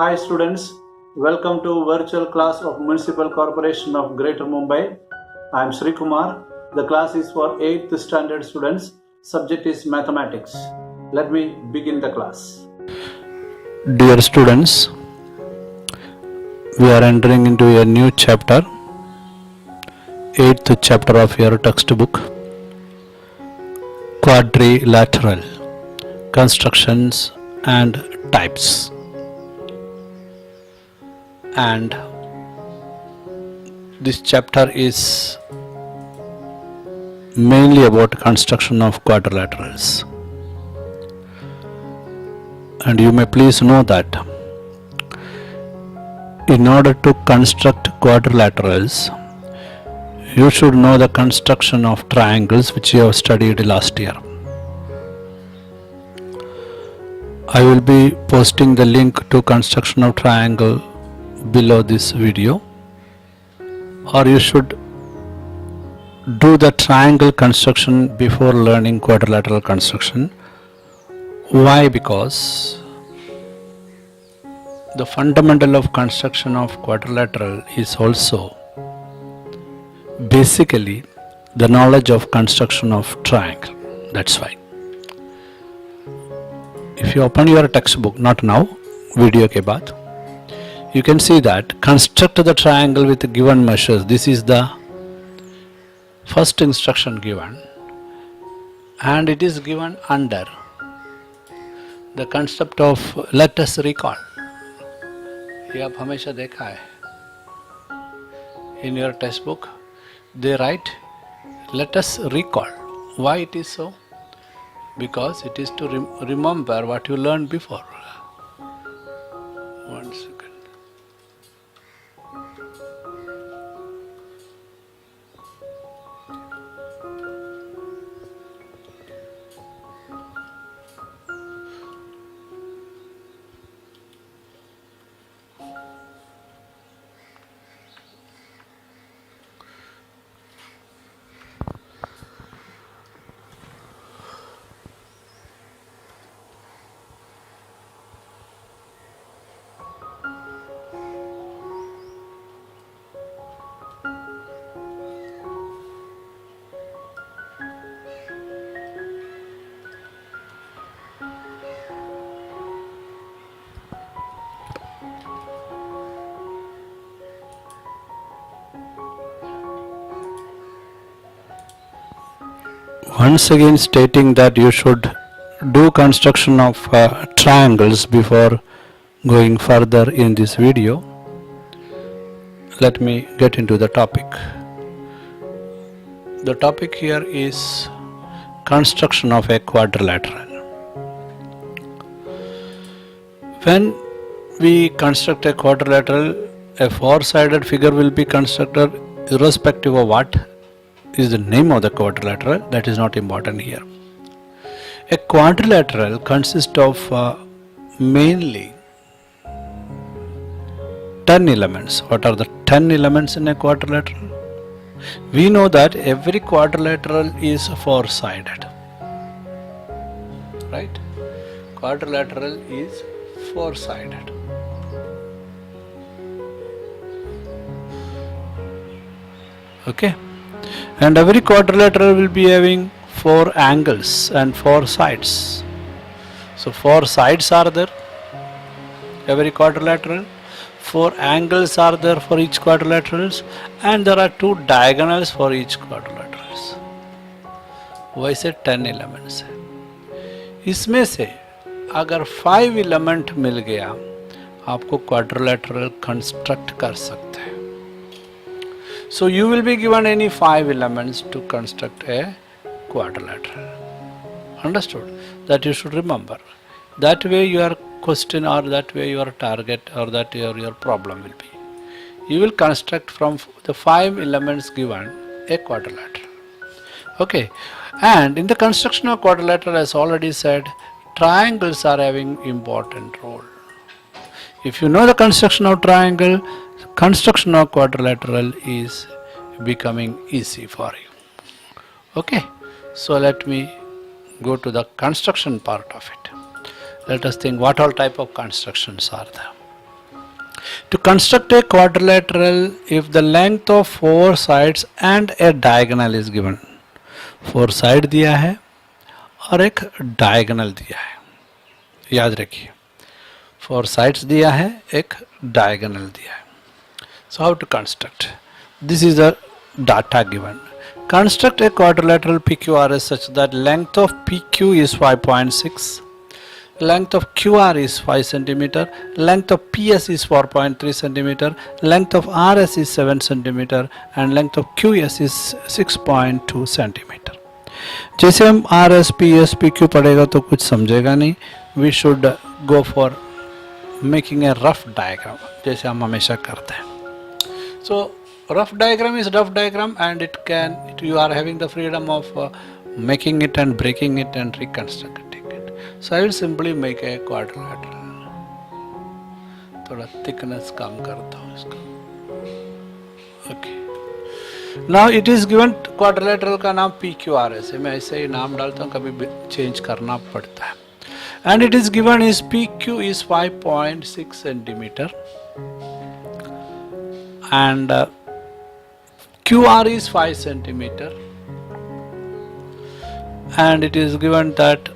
Hi students, welcome to virtual class of Municipal Corporation of Greater Mumbai. I am Sri Kumar. The class is for 8th standard students. Subject is mathematics. Let me begin the class. Dear students, we are entering into a new chapter, 8th chapter of your textbook, quadrilateral constructions and types. And this chapter is mainly about construction of quadrilaterals. And you may please know that in order to construct quadrilaterals, you should know the construction of triangles, which you have studied last year. I will be posting the link to construction of triangle below this video, or you should do the triangle construction before learning quadrilateral construction. Why? Because the fundamental of construction of quadrilateral is also basically the knowledge of construction of triangle. That's why. If you open your textbook, not now, video ke baad, you can see that construct the triangle with given measures. This is the first instruction given, and it is given under the concept of let us recall. ये आप हमेशा देखा है. In your textbook, they write, let us recall. Why it is so? Because it is to remember what you learned before. 1 second. Once again stating that you should do construction of triangles before going further in this video. Let me get into the topic. The topic here is construction of a quadrilateral. When we construct a quadrilateral, a four-sided figure will be constructed irrespective of what is the name of the quadrilateral. That is not important here. A quadrilateral consists of mainly 10 elements. What are the 10 elements in a quadrilateral? We know that every quadrilateral is four-sided, right? Quadrilateral is four-sided. Okay? And every quadrilateral will be having four angles and four sides. So four sides are there, every quadrilateral. Four angles are there for each quadrilaterals, and there are two diagonals for each quadrilaterals. वही से 10 elements है. इसमें से अगर 5 element मिल गया, आपको quadrilateral construct कर सकते हैं. So you will be given any 5 elements to construct a quadrilateral. Understood? That you should remember. That way your question or that way your target or that your problem will be. You will construct from the 5 elements given a quadrilateral. Okay. And in the construction of quadrilateral, as already said, triangles are having important role. If you know the construction of triangle, construction of quadrilateral is becoming easy for you. Okay, so let me go to the construction part of it. Let us think what all type of constructions are there. To construct a quadrilateral, if the length of four sides and a diagonal is given, four side दिया है और एक diagonal दिया है, याद रखिए four sides दिया है, एक डायगोनल दिया है. So how to construct? This is the data given. Construct a quadrilateral PQRS such that length of PQ is 5.6, length of QR is 5 centimeter, length of PS is 4.3 centimeter, length of RS is 7 centimeter and length of QS is 6.2 centimeter. जैसे हम RS PS PQ पढ़ेगा तो कुछ समझेगा नहीं. We should go for making a rough diagram जैसे हम हमेशा करते हैं. So rough diagram is rough diagram and it can, you are having the freedom of making it and breaking it and reconstructing it. So I will simply make a quadrilateral. थोड़ा thickness कम करता हूँ इसका. Okay. Now it is given quadrilateral का नाम PQRS है. मैं ऐसे ही नाम डालता हूँ, कभी change करना पड़ता है. And it is given is PQ is 5.6 centimeter and QR is 5 centimeter and it is given that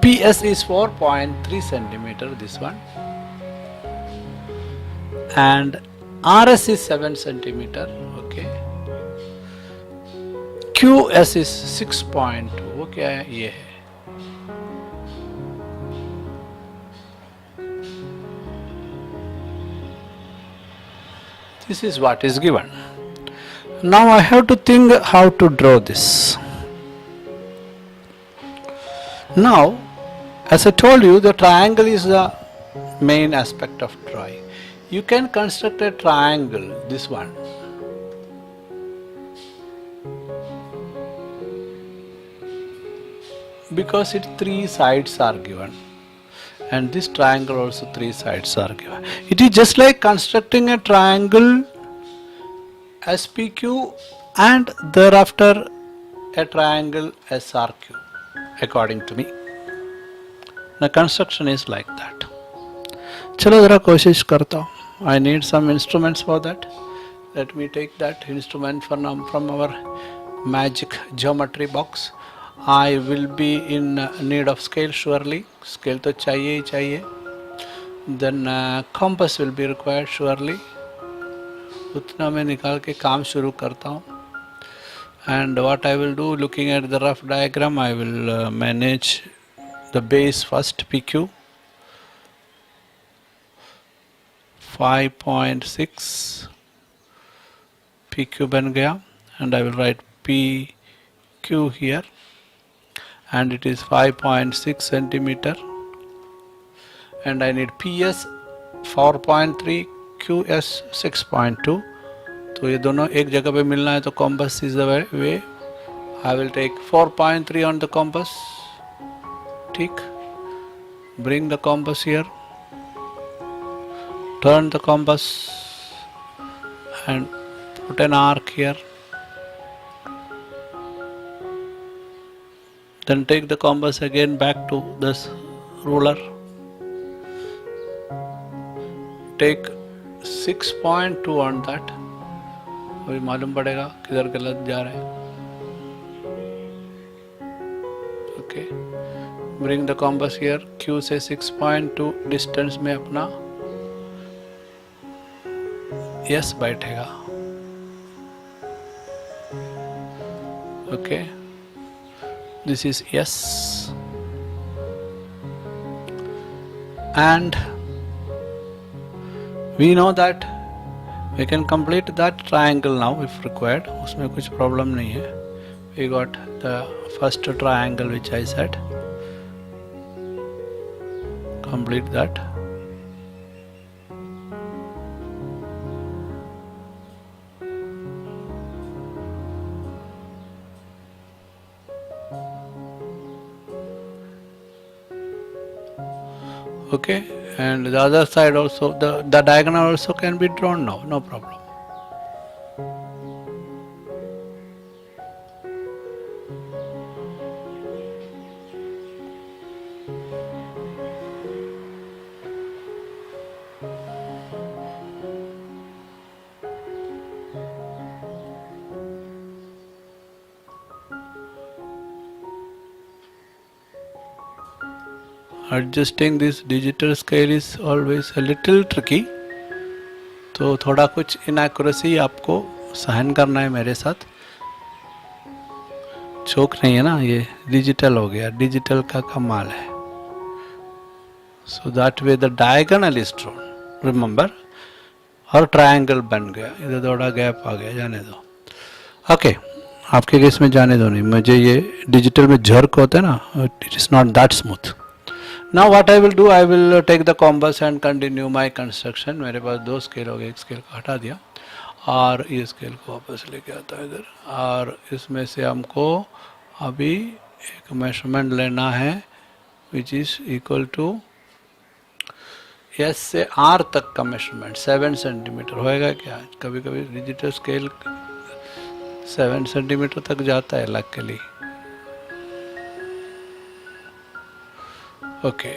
PS is 4.3 centimeter, this one, and RS is 7 centimeter, okay, QS is 6.2, वो क्या है, ये है. This is what is given. Now I have to think how to draw this. Now, as I told you, the triangle is the main aspect of drawing. You can construct a triangle, this one. Because its three sides are given. And this triangle also three sides are given. It is just like constructing a triangle SPQ and thereafter a triangle SRQ, according to me. The construction is like that. चलो ज़रा कोशिश करता हूँ. I need some instruments for that. Let me take that instrument from our magic geometry box. I will be in need of scale surely. Scale तो चाहिए ही चाहिए. Then compass will be required surely. उतना मैं निकाल के काम शुरू करता हूँ. And what I will do, looking at the rough diagram, I will manage the base first, PQ 5.6 PQ बन गया, and I will write PQ here, and it is 5.6 centimeter, and I need PS 4.3, QS 6.2. तो ये दोनों एक जगह पे मिलना है, तो compass is the way. I will take 4.3 on the compass. ठीक. Bring the compass here. Turn the compass and put an arc here. Then take the compass again back to this ruler. Take 6.2 on that. अभी मालूम पड़ेगा किधर गलत जा रहे हैं. Okay. Bring the compass here. Q से 6.2 distance में अपना S बैठेगा. Okay. This is S. And we know that we can complete that triangle now if required. उसमें कुछ problem नहीं है. We got the first triangle which I said. Complete that. Okay, and the other side also, the diagonal also can be drawn now, no problem. Adjusting this digital scale is always a little tricky. तो थोड़ा कुछ inaccuracy आपको सहन करना है मेरे साथ. चौक नहीं है ना, ये डिजिटल हो गया, डिजिटल का कमाल है. So that way the diagonal is drawn. Remember, और ट्रायंगल बन गया. इधर थोड़ा गैप आ गया, जाने दो. ओके, आपके केस में जाने दो नहीं. मुझे ये डिजिटल में झर्क होता है ना, it is not that smooth. Now what I will do, I will take the compass and continue my construction. मेरे पास 2 स्केल हो गए, एक स्केल को हटा दिया और ये स्केल को वापस लेके आता है इधर. और इसमें से हमको अभी एक मेजरमेंट लेना है which is equal to S से आर तक का मेजरमेंट. 7 सेंटीमीटर होएगा क्या? कभी कभी डिजिटल स्केल 7 सेंटीमीटर तक जाता है लकीली. ओके,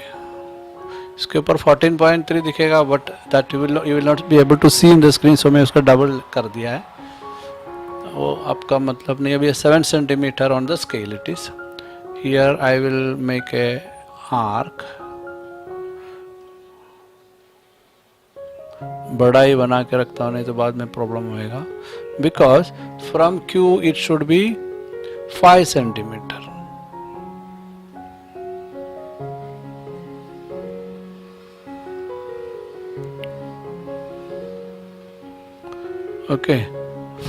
इसके ऊपर 14.3 दिखेगा, but that you will not be able to see in the screen, so मैं उसका डबल कर दिया है. वो आपका मतलब नहीं. अभी 7 centimetre on the scale it is. Here I will make a arc. बड़ा ही बना के रखता हूँ, नहीं तो बाद में प्रॉब्लम होएगा. Because from Q it should be 5 centimetre. Okay,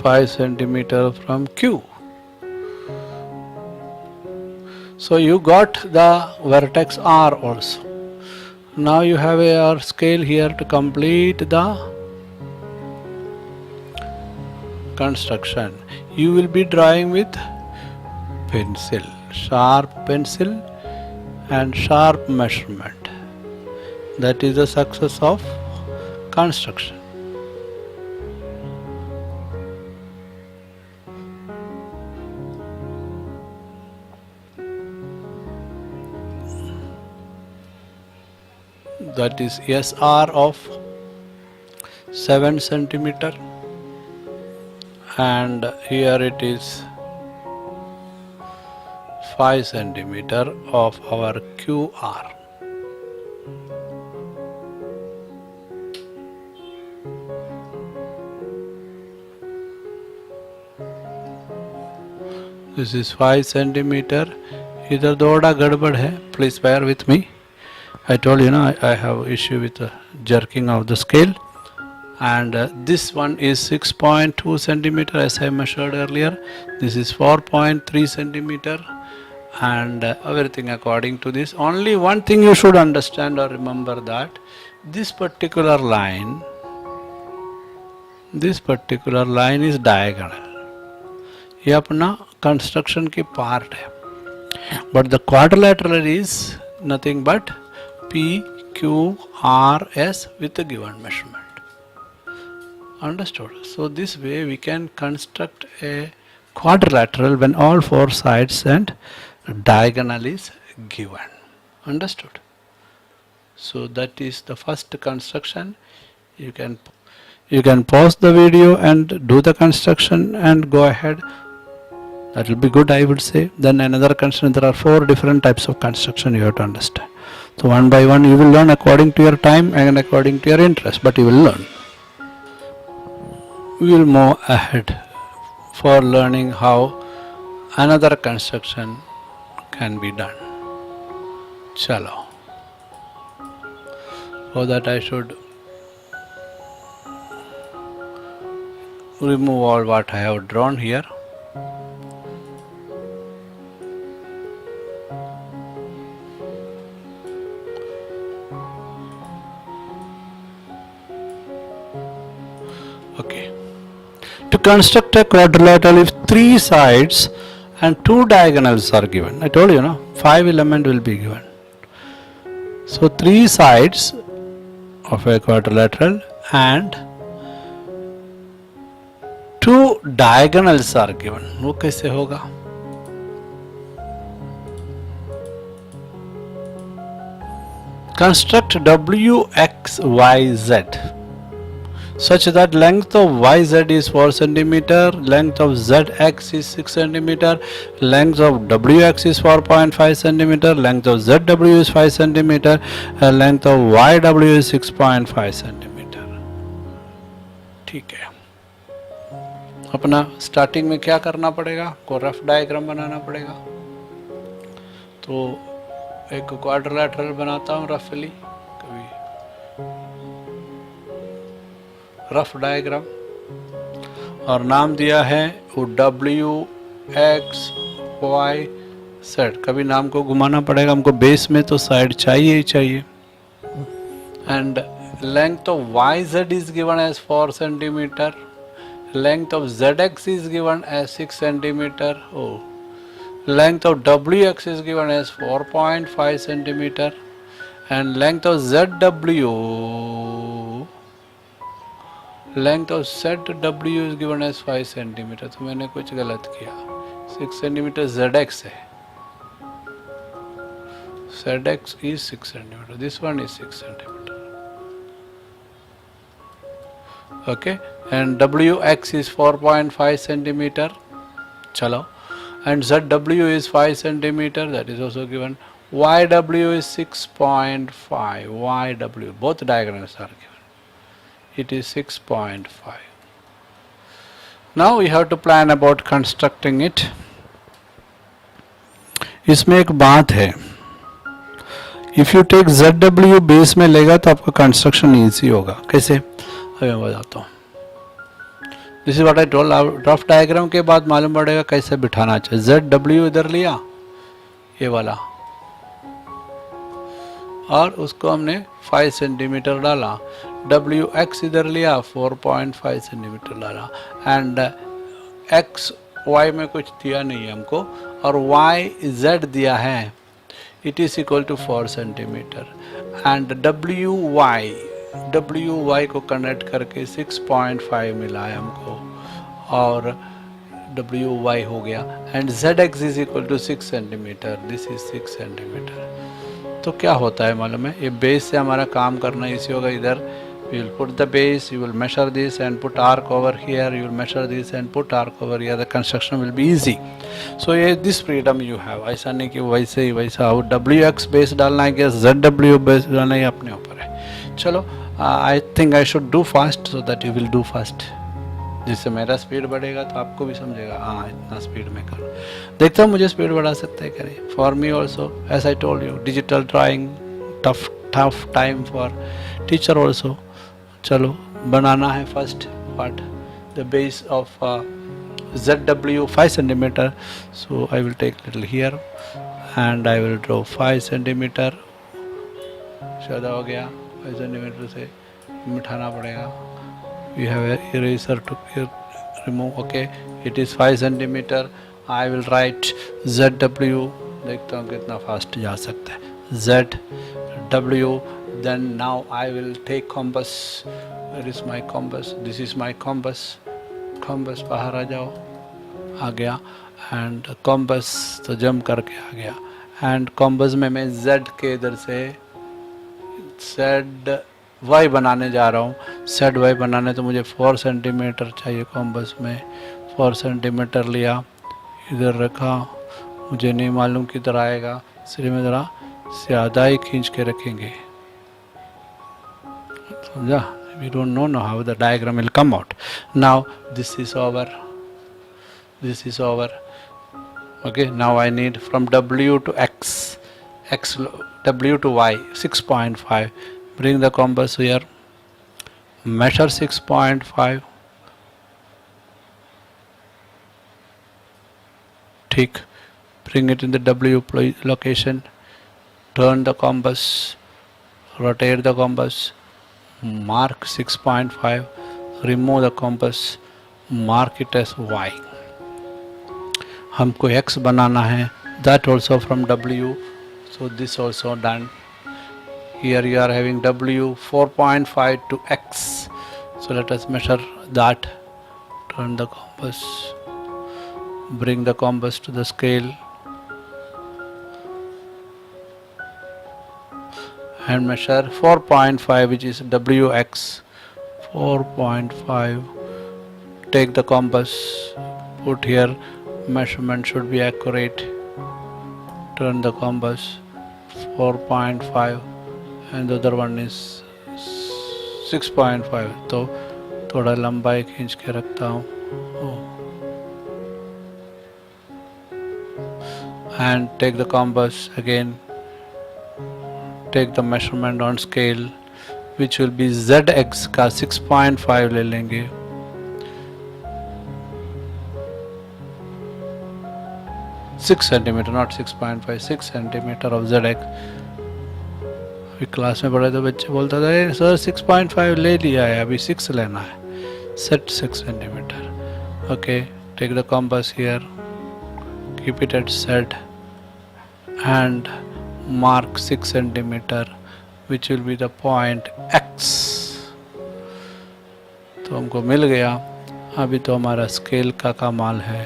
5 centimetre from Q. So you got the vertex R also. Now you have your scale here to complete the construction. You will be drawing with pencil, sharp pencil and sharp measurement. That is the success of construction. That is SR of 7 centimeter, and here it is 5 centimeter of our QR. This is 5 centimeter. इधर थोड़ा गड़बड़ है, please bear with me. I told you, I have issue with the jerking of the scale, and this one is 6.2 centimeter as I measured earlier. This is 4.3 centimeter, and everything according to this. Only one thing you should understand or remember, that this particular line is diagonal. ये अपना construction की part है, but the quadrilateral is nothing but P, Q, R, S with a given measurement. Understood? So this way we can construct a quadrilateral when all 4 sides and diagonal is given. Understood? So that is the first construction. You can pause the video and do the construction and go ahead. That will be good, I would say. Then another construction. There are 4 different types of construction you have to understand. So one by one you will learn according to your time and according to your interest, but you will learn. We will move ahead for learning how another construction can be done. Chalo. For that I should remove all what I have drawn here. Okay. To construct a quadrilateral, if 3 sides and 2 diagonals are given, I told you, 5 element will be given. So 3 sides of a quadrilateral and 2 diagonals are given. वो कैसे होगा? Construct W, X, Y, Z. such that length of YZ is 4 centimeter, length of ZX is 6 centimeter, length of WX is 4.5 centimeter, length of ZW is 5 centimeter, and length of YW is 6.5 centimeter. ठीक है, अपना starting में क्या करना पड़ेगा, को rough diagram बनाना पड़ेगा. तो एक क्वाड्रिलेटरल बनाता हूँ रफली, कभी रफ डायग्राम, और नाम दिया है वो W X Y Z. कभी नाम को घुमाना पड़ेगा हमको, बेस में तो साइड चाहिए ही चाहिए. And length of YZ is given as 4 centimeter, length of ZX is given as 6 centimeter. Length of WX is given as 4.5 centimeter, and length of ZW is given as 5 centimeter. तो मैंने कुछ गलत किया, 6 centimeter ZX है, ZX is 6 centimeter, this one is 6 centimeter. Okay, and WX is 4.5 centimeter. Chalo, and ZW is 5 centimeter, that is also given. YW is 6.5. YW, both diagrams are given. It is 6.5. Now we have to plan about constructing it. इसमें एक बात है, if you take ZW base में लेगा तो आपका construction easy होगा. कैसे, अभी मैं बताता हूँ. This is what I told. Rough diagram के बाद मालूम पड़ेगा कैसे बिठाना चाहिए. ZW इधर लिया, ये वाला, और उसको हमने 5 सेंटीमीटर डाला. WX इधर लिया, 4.5 सेंटीमीटर डाला. एंड X Y में कुछ दिया नहीं है हमको, और YZ दिया है, it is equal to 4 centimeter. And WY को कनेक्ट करके 6.5 मिला है हमको, और WY हो गया. And ZX is equal to 6 centimeter, this is 6 centimeter. तो क्या होता है मालूम है, ये बेस से हमारा काम करना इसी होगा. इधर we will put the base, you will measure this and put arc over here, you will measure this and put arc over here, the construction will be easy. So ये this freedom you have. ऐसा नहीं कि वैसे ही वैसा हो, WX base डालना है कि ZW बेस डालना है, अपने ऊपर है. चलो, I think I should do fast so that you will do fast. जिससे मेरा स्पीड बढ़ेगा तो आपको भी समझेगा, हाँ इतना स्पीड में करो. देखता हूँ मुझे स्पीड बढ़ा सकते हैं करें. For me also, as I told you, digital drawing tough time for teacher also. चलो, बनाना है first part, the base of ZW 5 centimeter. So I will take little here and I will draw 5 centimeter. ज़्यादा हो गया, 5 centimeter से मिटाना पड़ेगा. We have an eraser to remove. Okay, it is 5 centimeter. I will write ZW. देखता हूँ कितना fast जा सकता है. ZW. Then now I will take compass. Where is my compass? This is my compass. Compass बाहर आ जाओ, आ गया. And compass तो जम करके आ गया. And compass में मैं Z के इधर से ZY बनाने जा रहा हूँ. ZY बनाने तो मुझे 4 सेंटीमीटर चाहिए. compass में 4 सेंटीमीटर लिया, इधर रखा. मुझे नहीं मालूम किधर आएगा, इसलिए मैं ज़रा ज़्यादा ही खींच के रखेंगे. समझा? We don't know how the diagram will come out. Now this is over. This is over. Okay. Now I need from W to X, W to Y 6.5. Bring the compass here. Measure 6.5. ठीक. Bring it in the W location. Turn the compass. Rotate the compass. Mark 6.5, remove the compass, mark it as Y. हमको X बनाना है, that also from W, so this also done. Here you are having W 4.5 to X, so let us measure that. Turn the compass, bring the compass to the scale, and measure 4.5, which is WX 4.5. Take the compass, put here, measurement should be accurate. Turn the compass 4.5 and the other one is 6.5. तो थोड़ा लंबाई खींच के रखता हूँ. And take the compass again, take the measurement on scale, which will be zx का 6.5 ले लेंगे. Six centimeter, not 6.5, 6 centimeter of zx. अभी क्लास में पढ़े तो बच्चे बोलता था सर 6.5 ले लिया है, अभी 6 लेना है. Set 6 centimeter. Okay, take the compass here, keep it at set and mark 6 centimeter, which will be the point x. तो हमको मिल गया. अभी तो हमारा स्केल का कमाल है.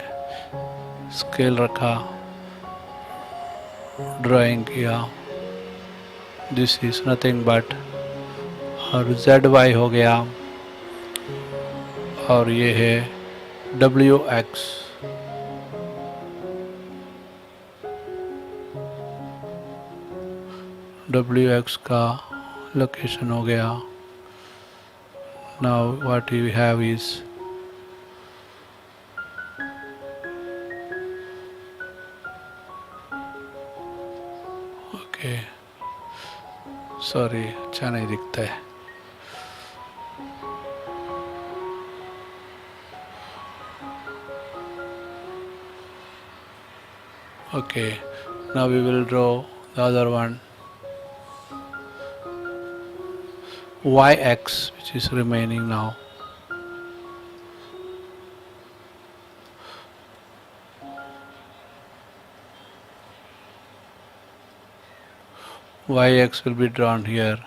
स्केल रखा, ड्राइंग किया. दिस इज नथिंग बट, और ZY हो गया, और ये है WX. WX का लोकेशन हो गया. Now what we have is okay, sorry, अच्छा नहीं दिखता है. Okay, now we will draw the other one, YX, which is remaining now. YX will be drawn here.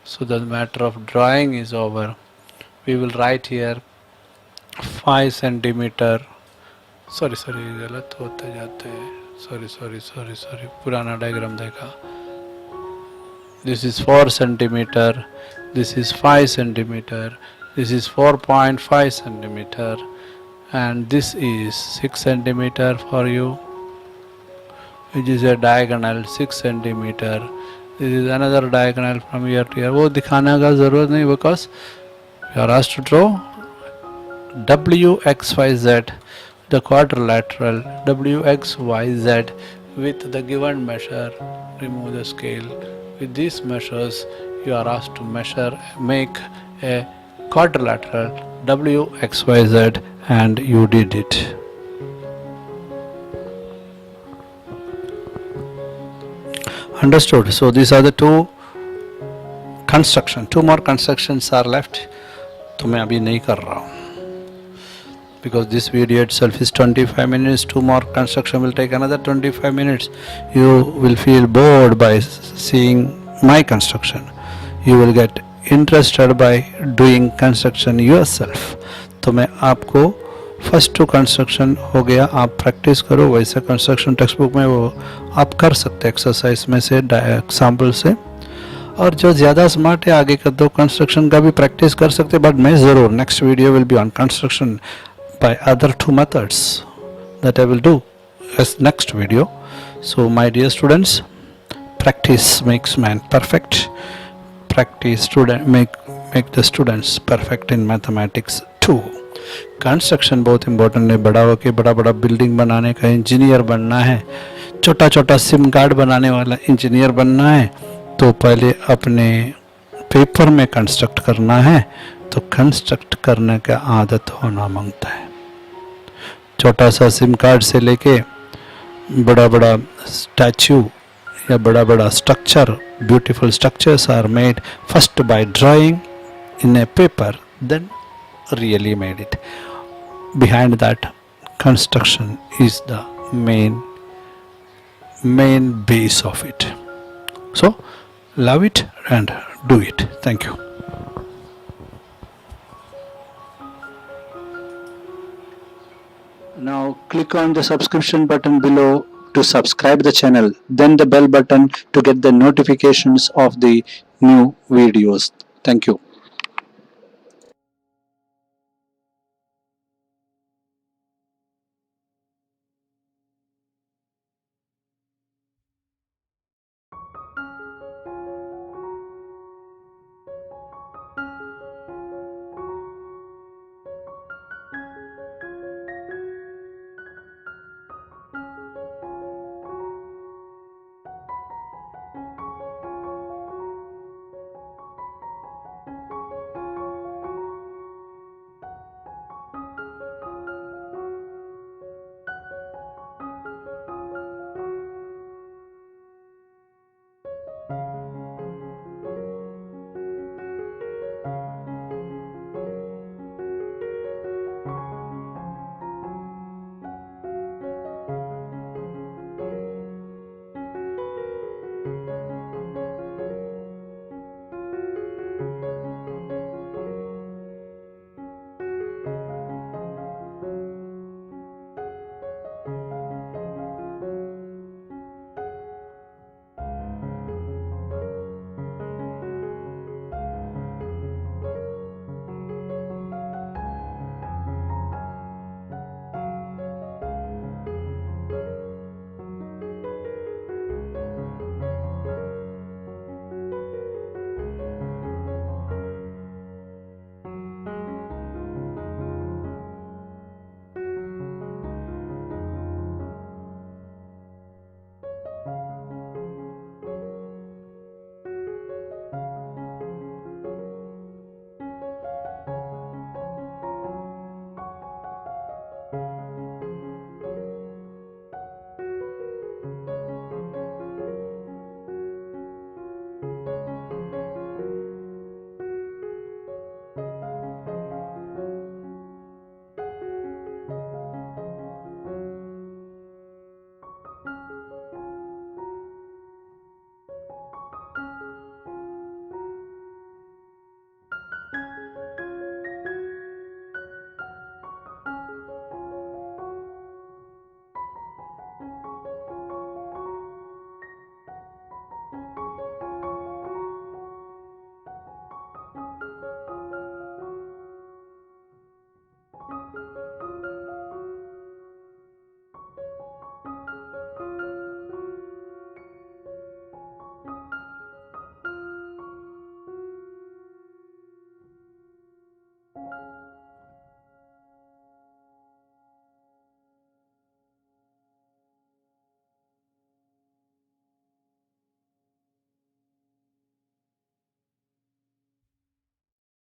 So the matter of drawing is over. We will write here 5 centimeter. Sorry, गलत होते जाते हैं. Sorry, पुराना diagram देखा. This is 4 centimeter, this is 5 centimeter, this is 4.5 centimeter, and this is 6 centimeter for you, which is a diagonal 6 centimeter. This is another diagonal from here to here. वो दिखाने का ज़रूरत नहीं, because you are asked to draw WXYZ, the quadrilateral WXYZ with the given measure. Remove the scale. With these measures, you are asked to make a quadrilateral WXYZ, and you did it. Understood? So these are the two more constructions are left. तो मैं अभी नहीं कर रहा हूँ, because this video itself is 25 minutes. 2 more construction will take another 25 minutes. You will feel bored by seeing my construction. You will get interested by doing construction yourself. तो मैं आपको फर्स्ट 2 कंस्ट्रक्शन हो गया, आप प्रैक्टिस करो. वैसे construction text book में वो आप कर सकते एक्सरसाइज में से, एग्जाम्पल से. और जो ज़्यादा स्मार्ट है आगे का 2 कंस्ट्रक्शन का भी प्रैक्टिस कर सकते. बट मैं ज़रूर next video will be on construction by other 2 methods that I will do as next video. So my dear students, practice makes man perfect. Practice make the students perfect in mathematics too. Construction बहुत important है. बड़ा होके बड़ा building बनाने का engineer बनना है, छोटा सिम कार्ड बनाने वाला इंजीनियर बनना है, तो पहले अपने पेपर में कंस्ट्रक्ट करना है. तो कंस्ट्रक्ट करने का आदत होना मांगता है. छोटा सा सिम कार्ड से लेके बड़ा स्टैचू या बड़ा structure, beautiful structures are made first by drawing in a paper, then really made it. Behind that construction is the main base of it. So love it and do it. Thank you. Now click on the subscription button below to subscribe the channel, then the bell button to get the notifications of the new videos. Thank you.